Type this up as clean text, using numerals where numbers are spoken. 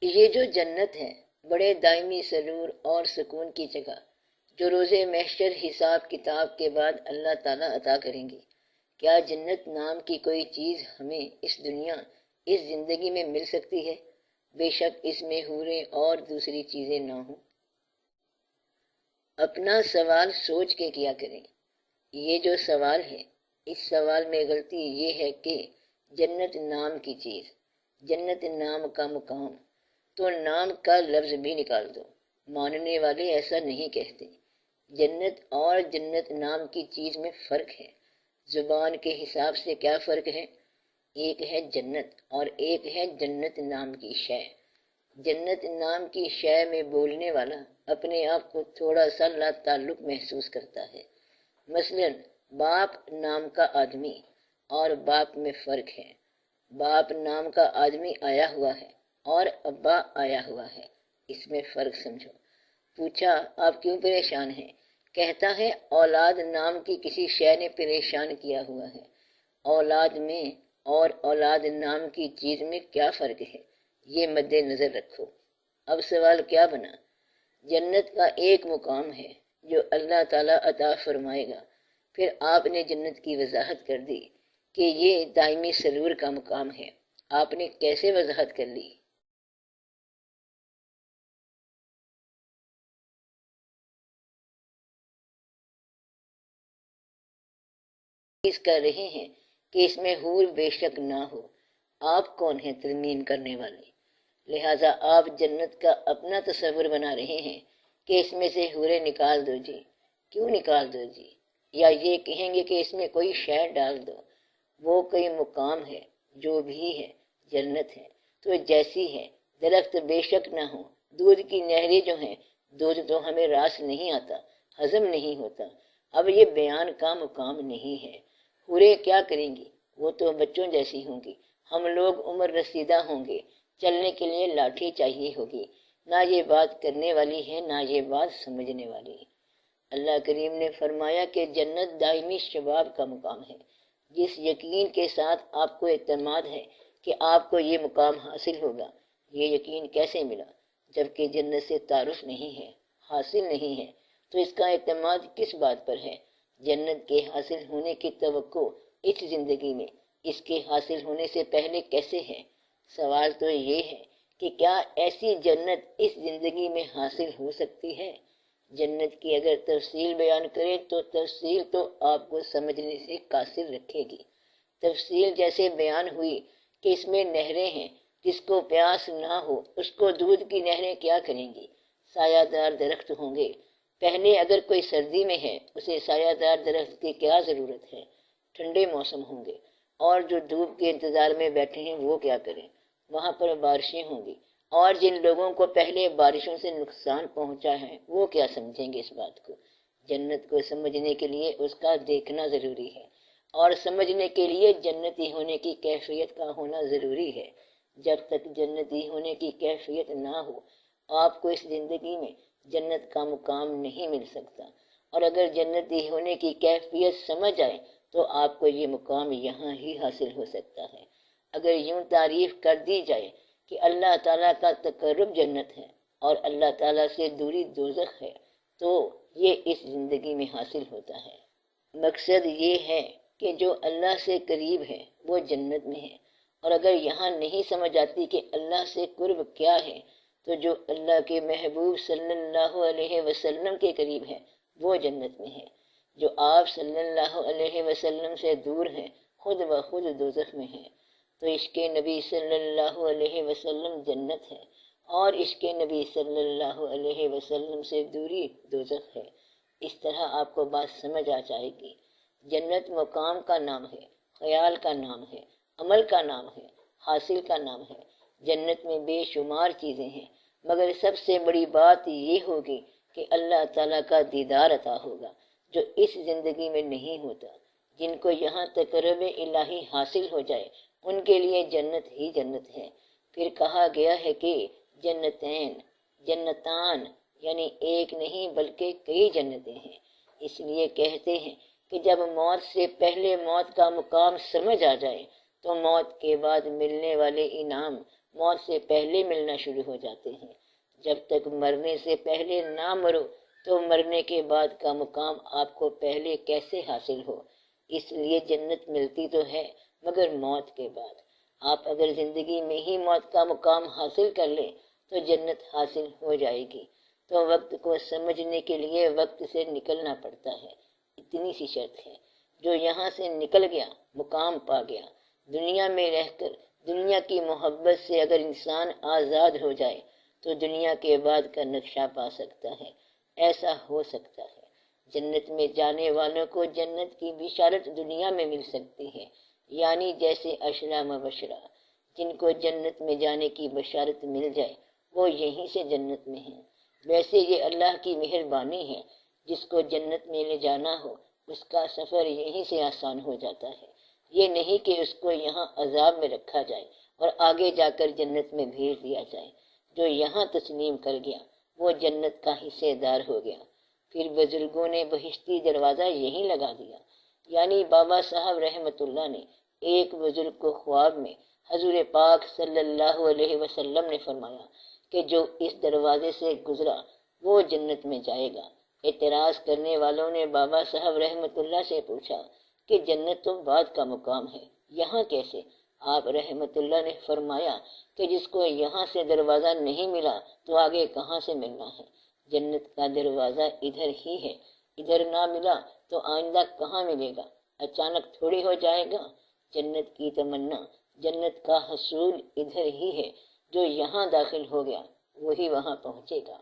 یہ جو جنت ہے بڑے دائمی سرور اور سکون کی جگہ جو روز محشر حساب کتاب کے بعد اللہ تعالیٰ عطا کریں گی۔ کیا جنت نام کی کوئی چیز ہمیں اس دنیا اس زندگی میں مل سکتی ہے؟ بے شک اس میں حوریں اور دوسری چیزیں نہ ہوں۔ اپنا سوال سوچ کے کیا کریں۔ یہ جو سوال ہے اس سوال میں غلطی یہ ہے کہ جنت نام کی چیز، جنت نام کا مقام، تو نام کا لفظ بھی نکال دو۔ ماننے والے ایسا نہیں کہتے۔ جنت اور جنت نام کی چیز میں فرق ہے۔ زبان کے حساب سے کیا فرق ہے؟ ایک ہے جنت اور ایک ہے جنت نام کی شے۔ جنت نام کی شے میں بولنے والا اپنے آپ کو تھوڑا سا لا تعلق محسوس کرتا ہے۔ مثلا باپ نام کا آدمی اور باپ میں فرق ہے۔ باپ نام کا آدمی آیا ہوا ہے اور ابا آیا ہوا ہے، اس میں فرق سمجھو۔ پوچھا آپ کیوں پریشان ہیں؟ کہتا ہے اولاد نام کی کسی شے نے پریشان کیا ہوا ہے۔ اولاد میں اور اولاد نام کی چیز میں کیا فرق ہے، یہ مد نظر رکھو۔ اب سوال کیا بنا؟ جنت کا ایک مقام ہے جو اللہ تعالیٰ عطا فرمائے گا۔ پھر آپ نے جنت کی وضاحت کر دی کہ یہ دائمی سرور کا مقام ہے۔ آپ نے کیسے وضاحت کر لی؟ کر رہے ہیں کہ اس میں حور بے شک نہ ہو۔ آپ کون ہیں ترمیم کرنے والے؟ لہٰذا آپ جنت کا اپنا تصور بنا رہے ہیں کہ اس میں سے حوریں نکال دو جی۔ کیوں نکال دو جی؟ یا یہ کہیں گے کہ اس میں کوئی شے ڈال دو۔ وہ کوئی مقام ہے جو بھی ہے جنت ہے تو جیسی ہے۔ درخت بے شک نہ ہو، دودھ کی نہریں جو ہیں، دودھ تو ہمیں راس نہیں آتا، ہضم نہیں ہوتا۔ اب یہ بیان کا مقام نہیں ہے۔ حوریں کیا کریں گی؟ وہ تو بچوں جیسی ہوں گی۔ ہم لوگ عمر رسیدہ ہوں گے، چلنے کے لیے لاٹھی چاہیے ہوگی۔ نہ یہ بات کرنے والی ہے نہ یہ بات سمجھنے والی۔ اللہ کریم نے فرمایا کہ جنت دائمی شباب کا مقام ہے۔ جس یقین کے ساتھ آپ کو اعتماد ہے کہ آپ کو یہ مقام حاصل ہوگا، یہ یقین کیسے ملا جبکہ جنت سے تعارف نہیں ہے، حاصل نہیں ہے؟ تو اس کا اعتماد کس بات پر ہے؟ جنت کے حاصل ہونے کی توقع اس زندگی میں اس کے حاصل ہونے سے پہلے کیسے ہے؟ سوال تو یہ ہے کہ کیا ایسی جنت اس زندگی میں حاصل ہو سکتی ہے؟ جنت کی اگر تفصیل بیان کریں تو تفصیل تو آپ کو سمجھنے سے قاصر رکھے گی۔ تفصیل جیسے بیان ہوئی کہ اس میں نہریں ہیں، جس کو پیاس نہ ہو اس کو دودھ کی نہریں کیا کریں گی؟ سایہ دار درخت ہوں گے۔ پہلے اگر کوئی سردی میں ہے اسے سایہ دار درخت کی کیا ضرورت ہے؟ ٹھنڈے موسم ہوں گے۔ اور جو دھوپ کے انتظار میں بیٹھے ہیں وہ کیا کریں؟ وہاں پر بارشیں ہوں گی، اور جن لوگوں کو پہلے بارشوں سے نقصان پہنچا ہے وہ کیا سمجھیں گے اس بات کو؟ جنت کو سمجھنے کے لیے اس کا دیکھنا ضروری ہے، اور سمجھنے کے لیے جنتی ہونے کی کیفیت کا ہونا ضروری ہے۔ جب تک جنتی ہونے کی کیفیت نہ ہو آپ کو اس زندگی میں جنت کا مقام نہیں مل سکتا، اور اگر جنتی ہونے کی کیفیت سمجھ آئے تو آپ کو یہ مقام یہاں ہی حاصل ہو سکتا ہے۔ اگر یوں تعریف کر دی جائے کہ اللہ تعالیٰ کا تقرب جنت ہے اور اللہ تعالیٰ سے دوری دوزخ ہے تو یہ اس زندگی میں حاصل ہوتا ہے۔ مقصد یہ ہے کہ جو اللہ سے قریب ہے وہ جنت میں ہے، اور اگر یہاں نہیں سمجھ آتی کہ اللہ سے قرب کیا ہے تو جو اللہ کے محبوب صلی اللہ علیہ وسلم کے قریب ہے وہ جنت میں ہے۔ جو آپ صلی اللہ علیہ وسلم سے دور ہیں خود بخود دوزخ میں ہیں۔ تو عشق نبی صلی اللہ علیہ وسلم جنت ہے، اور عشق نبی صلی اللہ علیہ وسلم سے دوری دوزخ ہے۔ اس طرح آپ کو بات سمجھ آ جائے گی۔ جنت مقام کا نام ہے، خیال کا نام ہے، عمل کا نام ہے، حاصل کا نام ہے۔ جنت میں بے شمار چیزیں ہیں، مگر سب سے بڑی بات یہ ہوگی کہ اللہ تعالیٰ کا دیدار عطا ہوگا جو اس زندگی میں نہیں ہوتا۔ جن کو یہاں تقرب الہی حاصل ہو جائے ان کے لیے جنت ہی جنت ہے۔ پھر کہا گیا ہے کہ جنتین، جنتان، یعنی ایک نہیں بلکہ کئی جنتیں ہیں۔ اس لیے کہتے ہیں کہ جب موت سے پہلے موت کا مقام سمجھ آ جائے تو موت کے بعد ملنے والے انعام موت سے پہلے ملنا شروع ہو جاتے ہیں۔ جب تک مرنے سے پہلے نہ مرو تو مرنے کے بعد کا مقام آپ کو پہلے کیسے حاصل ہو؟ اس لیے جنت ملتی تو ہے مگر موت کے بعد۔ آپ اگر زندگی میں ہی موت کا مقام حاصل کر لیں تو جنت حاصل ہو جائے گی۔ تو وقت کو سمجھنے کے لیے وقت سے نکلنا پڑتا ہے۔ اتنی سی شرط ہے، جو یہاں سے نکل گیا مقام پا گیا۔ دنیا میں رہ کر دنیا کی محبت سے اگر انسان آزاد ہو جائے تو دنیا کے بعد کا نقشہ پا سکتا ہے۔ ایسا ہو سکتا ہے جنت میں جانے والوں کو جنت کی بشارت دنیا میں مل سکتی ہے، یعنی جیسے اشرا مبشرہ۔ جن کو جنت میں جانے کی بشارت مل جائے وہ یہیں سے جنت میں ہیں۔ ویسے یہ اللہ کی مہربانی ہے، جس کو جنت میں لے جانا ہو اس کا سفر یہیں سے آسان ہو جاتا ہے۔ یہ نہیں کہ اس کو یہاں عذاب میں رکھا جائے اور آگے جا کر جنت میں بھیج دیا جائے۔ جو یہاں تسلیم کر گیا وہ جنت کا حصے دار ہو گیا۔ پھر بزرگوں نے بہشتی دروازہ یہیں لگا دیا، یعنی بابا صاحب رحمۃ اللہ نے ایک بزرگ کو خواب میں حضور پاک صلی اللہ علیہ وسلم نے فرمایا کہ جو اس دروازے سے گزرا وہ جنت میں جائے گا۔ اعتراض کرنے والوں نے بابا صاحب رحمۃ اللہ سے پوچھا کہ جنت تو بعد کا مقام ہے، یہاں کیسے؟ آپ رحمۃ اللہ نے فرمایا کہ جس کو یہاں سے دروازہ نہیں ملا تو آگے کہاں سے ملنا ہے؟ جنت کا دروازہ ادھر ہی ہے، ادھر نہ ملا تو آئندہ کہاں ملے گا؟ اچانک تھوڑی ہو جائے گا۔ جنت کی تمنا، جنت کا حصول ادھر ہی ہے۔ جو یہاں داخل ہو گیا وہی وہاں پہنچے گا۔